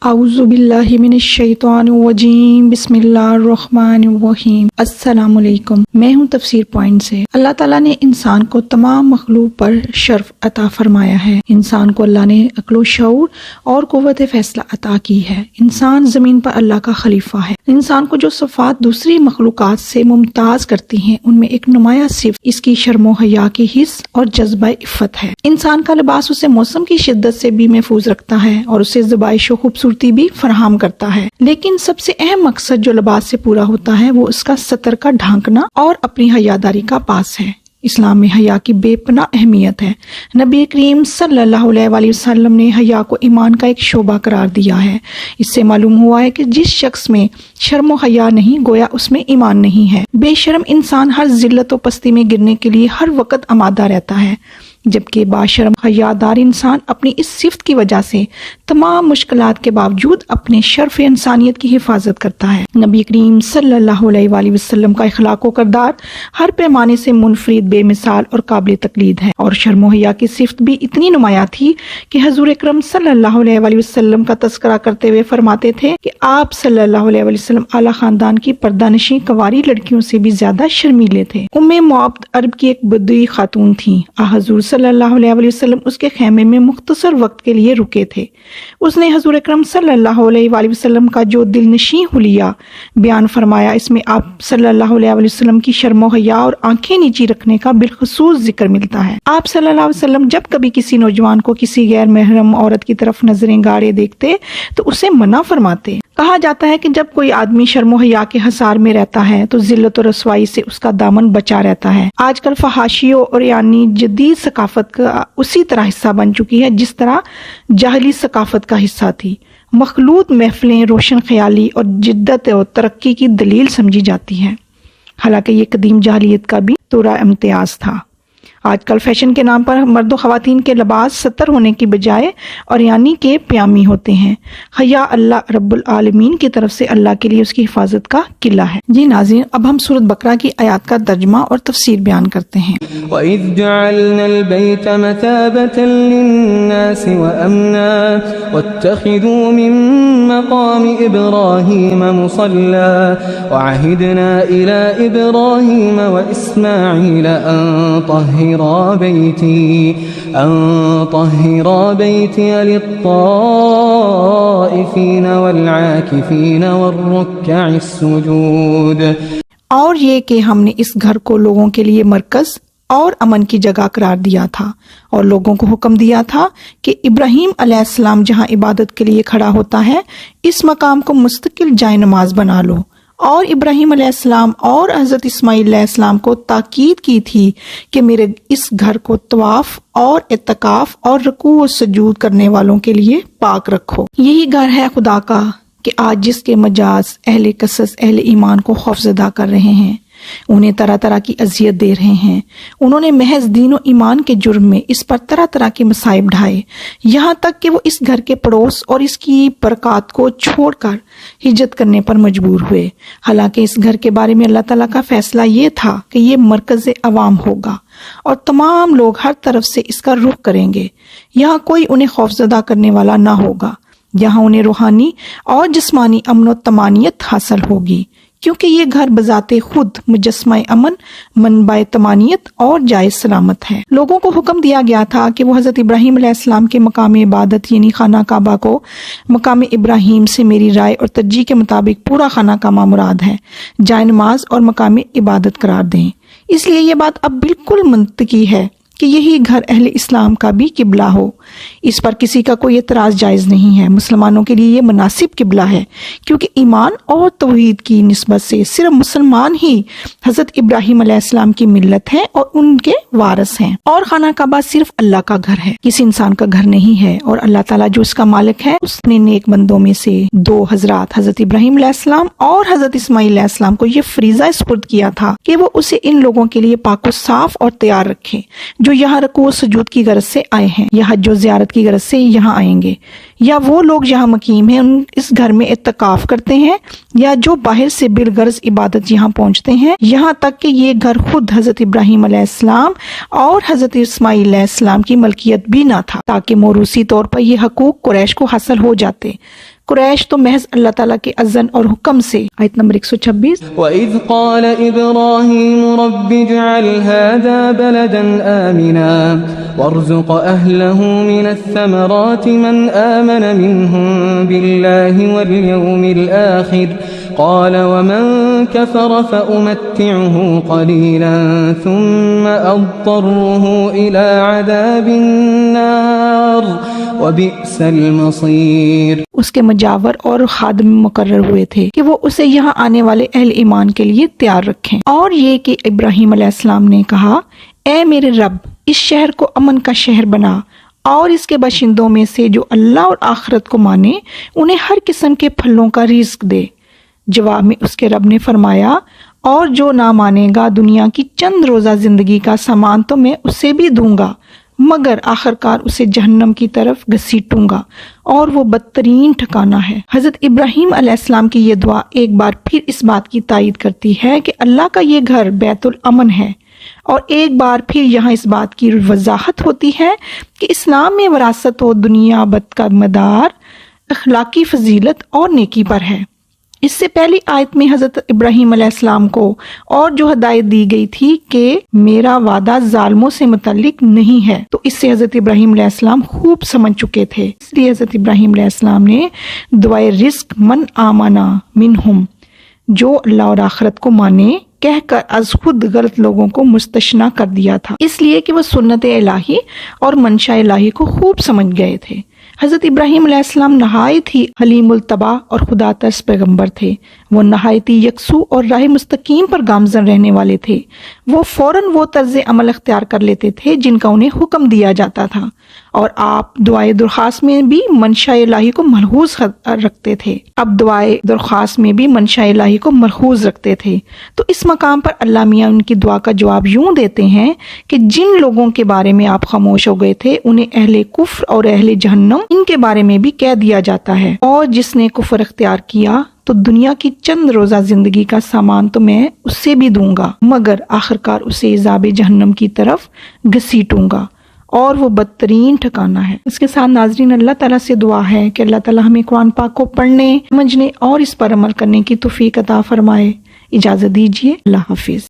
اعوذ باللہ من الشیطان الرجیم بسم اللہ الرحمن الرحیم۔ السلام علیکم، میں ہوں تفسیر پوائنٹ سے۔ اللہ تعالیٰ نے انسان کو تمام مخلوق پر شرف عطا فرمایا ہے۔ انسان کو اللہ نے عقل و شعور اور قوت فیصلہ عطا کی ہے۔ انسان زمین پر اللہ کا خلیفہ ہے۔ انسان کو جو صفات دوسری مخلوقات سے ممتاز کرتی ہیں، ان میں ایک نمایاں صفت اس کی شرم و حیا کی حس اور جذبہ عفت ہے۔ انسان کا لباس اسے موسم کی شدت سے بھی محفوظ رکھتا ہے اور اسے زیبائش و خوبصورتی بھی فراہم کرتا ہے، لیکن سب سے اہم مقصد جو لباس سے پورا ہوتا ہے وہ اس کا ستر کا ڈھانکنا اور اپنی حیاداری کا پاس ہے۔ اسلام میں حیا کی بے پناہ اہمیت ہے۔ نبی کریم صلی اللہ علیہ وآلہ وسلم نے حیا کو ایمان کا ایک شعبہ قرار دیا ہے۔ اس سے معلوم ہوا ہے کہ جس شخص میں شرم و حیا نہیں، گویا اس میں ایمان نہیں ہے۔ بے شرم انسان ہر ذلت و پستی میں گرنے کے لیے ہر وقت آمادہ رہتا ہے، جبکہ باشرم حیادار انسان اپنی اس صفت کی وجہ سے تمام مشکلات کے باوجود اپنے شرف انسانیت کی حفاظت کرتا ہے۔ نبی کریم صلی اللہ علیہ وآلہ وسلم کا اخلاق و کردار ہر پیمانے سے منفرد، بے مثال اور قابل تقلید ہے، اور شرم و حیا کی صفت بھی اتنی نمایاں تھی کہ حضور اکرم صلی اللہ علیہ وآلہ وسلم کا تذکرہ کرتے ہوئے فرماتے تھے کہ آپ صلی اللہ علیہ وآلہ وسلم اعلیٰ خاندان کی پردہ نشین کنواری لڑکیوں سے بھی زیادہ شرمیلے تھے۔ معبد عرب کی ایک بدوی خاتون تھیں۔ حضور صلی اللہ علیہ وآلہ وسلم اس کے خیمے میں مختصر وقت کے لیے رکے تھے۔ اس نے حضور اکرم صلی اللہ علیہ وآلہ وسلم کا جو دل نشین حلیہ بیان فرمایا، اس میں آپ صلی اللہ علیہ وآلہ وسلم کی شرم و حیا اور آنکھیں نیچی رکھنے کا بالخصوص ذکر ملتا ہے۔ آپ صلی اللہ علیہ وسلم جب کبھی کسی نوجوان کو کسی غیر محرم عورت کی طرف نظریں گاڑے دیکھتے تو اسے منع فرماتے۔ کہا جاتا ہے کہ جب کوئی آدمی شرم و حیا کے حصار میں رہتا ہے تو ذلت و رسوائی سے اس کا دامن بچا رہتا ہے۔ آج کل فحاشی اور یعنی جدید ثقافت کا اسی طرح حصہ بن چکی ہے جس طرح جاہلی ثقافت کا حصہ تھی۔ مخلوط محفلیں روشن خیالی اور جدت اور ترقی کی دلیل سمجھی جاتی ہیں، حالانکہ یہ قدیم جاہلیت کا بھی تورا امتیاز تھا۔ آج کل فیشن کے نام پر مرد و خواتین کے لباس ستر ہونے کی بجائے اور یعنی کے پیامی ہوتے ہیں۔ حیا اللہ رب العالمین کی طرف سے اللہ کے لیے اس کی حفاظت کا قلعہ ہے۔ جی ناظرین، اب ہم سورۃ بقرہ کی آیات کا ترجمہ اور تفسیر بیان کرتے ہیں۔ وَإِذْ جَعَلْنَا الْبَيْتَ مَثَابَةً لِلنَّاسِ وَأَمْنًا وَاتَّخِذُوا مِن مَّقَامِ إِبْرَاهِيمَ مُصَلًّى وَعَهِدْنَا إِلَىٰ إِبْرَاهِيمَ وَإِسْمَاعِيلَ أَن طهرا بيتي للطائفين والعاكفين والركع السجود۔ اور یہ کہ ہم نے اس گھر کو لوگوں کے لیے مرکز اور امن کی جگہ قرار دیا تھا، اور لوگوں کو حکم دیا تھا کہ ابراہیم علیہ السلام جہاں عبادت کے لیے کھڑا ہوتا ہے اس مقام کو مستقل جائے نماز بنا لو۔ اور ابراہیم علیہ السلام اور حضرت اسماعیل علیہ السلام کو تاکید کی تھی کہ میرے اس گھر کو طواف اور اعتکاف اور رکوع و سجود کرنے والوں کے لیے پاک رکھو۔ یہی گھر ہے خدا کا کہ آج جس کے مجاز اہل قصص اہل ایمان کو خوفزدہ کر رہے ہیں، انہیں طرح طرح کی اذیت دے رہے ہیں۔ انہوں نے محض دین و ایمان کے جرم میں اس پر طرح طرح کے مصائب ڈھائے، یہاں تک کہ وہ اس گھر کے پڑوس اور اس کی برکات کو چھوڑ کر ہجرت کرنے پر مجبور ہوئے، حالانکہ اس گھر کے بارے میں اللہ تعالیٰ کا فیصلہ یہ تھا کہ یہ مرکز عوام ہوگا اور تمام لوگ ہر طرف سے اس کا رخ کریں گے۔ یہاں کوئی انہیں خوفزدہ کرنے والا نہ ہوگا، یہاں انہیں روحانی اور جسمانی امن و طمانینت حاصل ہوگی، کیونکہ یہ گھر بذات خود مجسمہ امن، منبع طمانینت اور جائے سلامت ہے۔ لوگوں کو حکم دیا گیا تھا کہ وہ حضرت ابراہیم علیہ السلام کے مقام عبادت یعنی خانہ کعبہ کو مقام ابراہیم سے میری رائے اور ترجیح کے مطابق پورا خانہ کعبہ مراد ہے جائے نماز اور مقام عبادت قرار دیں۔ اس لیے یہ بات اب بالکل منطقی ہے کہ یہی گھر اہل اسلام کا بھی قبلہ ہو۔ اس پر کسی کا کوئی اعتراض جائز نہیں ہے۔ مسلمانوں کے لیے یہ مناسب قبلہ ہے، کیونکہ ایمان اور توحید کی نسبت سے صرف مسلمان ہی حضرت ابراہیم علیہ السلام کی ملت ہیں اور ان کے وارث ہیں، اور خانہ کعبہ صرف اللہ کا گھر ہے، کسی انسان کا گھر نہیں ہے، اور اللہ تعالیٰ جو اس کا مالک ہے اس نے نیک بندوں میں سے دو حضرات حضرت ابراہیم علیہ السلام اور حضرت اسماعیل علیہ السلام کو یہ فریضہ سپرد کیا تھا کہ وہ اسے ان لوگوں کے لیے پاک و صاف اور تیار رکھے جو یہاں رکوع و سجود کی غرض سے آئے ہیں، یا حج و زیارت کی غرض سے یہاں آئیں گے، یا وہ لوگ جہاں مقیم ہیں اس گھر میں اعتکاف کرتے ہیں، یا جو باہر سے بالغرض عبادت یہاں پہنچتے ہیں، یہاں تک کہ یہ گھر خود حضرت ابراہیم علیہ السلام اور حضرت اسماعیل علیہ السلام کی ملکیت بھی نہ تھا، تاکہ موروثی طور پر یہ حقوق قریش کو حاصل ہو جاتے۔ قریش تو محض اللہ تعالیٰ کے اذن اور حکم سے. آیت نمبر 126. وَإِذْ قَالَ إِبْرَاهِيمُ رَبِّ اجْعَلْ هَذَا بَلَدًا آمِنًا وَارْزُقْ أَهْلَهُ مِنَ الثَّمَرَاتِ مَنْ آمَنَ مِنْهُمْ بِاللَّهِ وَالْيَوْمِ الْآخِرِ قال ومن كفر فأمتعه قليلا ثم أضطره إلى عذاب النار وبئس المصير. اس کے مجاور اور خادم مقرر ہوئے تھے کہ وہ اسے یہاں آنے والے اہل ایمان کے لیے تیار رکھیں. اور یہ کہ ابراہیم علیہ السلام نے کہا اے میرے رب اس شہر کو امن کا شہر بنا اور اس کے باشندوں میں سے جو اللہ اور آخرت کو مانے انہیں ہر قسم کے پھلوں کا رزق دے. جواب میں اس کے رب نے فرمایا اور جو نہ مانے گا دنیا کی چند روزہ زندگی کا سامان تو میں اسے بھی دوں گا مگر آخرکار اسے جہنم کی طرف گھسیٹوں گا اور وہ بدترین ٹھکانہ ہے. حضرت ابراہیم علیہ السلام کی یہ دعا ایک بار پھر اس بات کی تائید کرتی ہے کہ اللہ کا یہ گھر بیت الامن ہے اور ایک بار پھر یہاں اس بات کی وضاحت ہوتی ہے کہ اسلام میں وراثت و دنیا بد کا مدار اخلاقی فضیلت اور نیکی پر ہے. اس سے پہلی آیت میں حضرت ابراہیم علیہ السلام کو اور جو ہدایت دی گئی تھی کہ میرا وعدہ ظالموں سے متعلق نہیں ہے تو اس سے حضرت ابراہیم علیہ السلام خوب سمجھ چکے تھے. اس لیے حضرت ابراہیم علیہ السلام نے دعائے رزق من آمنا منہم جو اللہ اور آخرت کو مانے کہہ کر از خود غلط لوگوں کو مستثنا کر دیا تھا اس لیے کہ وہ سنت الہی اور منشا الہی کو خوب سمجھ گئے تھے. حضرت ابراہیم علیہ السلام نہایت ہی حلیم الطبع اور خدا ترس پیغمبر تھے. وہ نہایت ہی یکسو اور راہ مستقیم پر گامزن رہنے والے تھے. وہ فوراً وہ طرز عمل اختیار کر لیتے تھے جن کا انہیں حکم دیا جاتا تھا اور آپ دعائے درخواست میں بھی منشا الہی کو ملحوظ رکھتے تھے. اب دعائے درخواست میں بھی منشا الہی کو ملحوظ رکھتے تھے. تو اس مقام پر اللہ میاں ان کی دعا کا جواب یوں دیتے ہیں کہ جن لوگوں کے بارے میں آپ خاموش ہو گئے تھے انہیں اہل کفر اور اہل جہنم ان کے بارے میں بھی کہہ دیا جاتا ہے اور جس نے کفر اختیار کیا تو دنیا کی چند روزہ زندگی کا سامان تو میں اسے بھی دوں گا مگر آخرکار اسے عذاب جہنم کی طرف گھسیٹوں گا اور وہ بدترین ٹھکانہ ہے. اس کے ساتھ ناظرین اللہ تعالیٰ سے دعا ہے کہ اللہ تعالیٰ ہمیں قرآن پاک کو پڑھنے سمجھنے اور اس پر عمل کرنے کی توفیق عطا فرمائے. اجازت دیجیے. اللہ حافظ.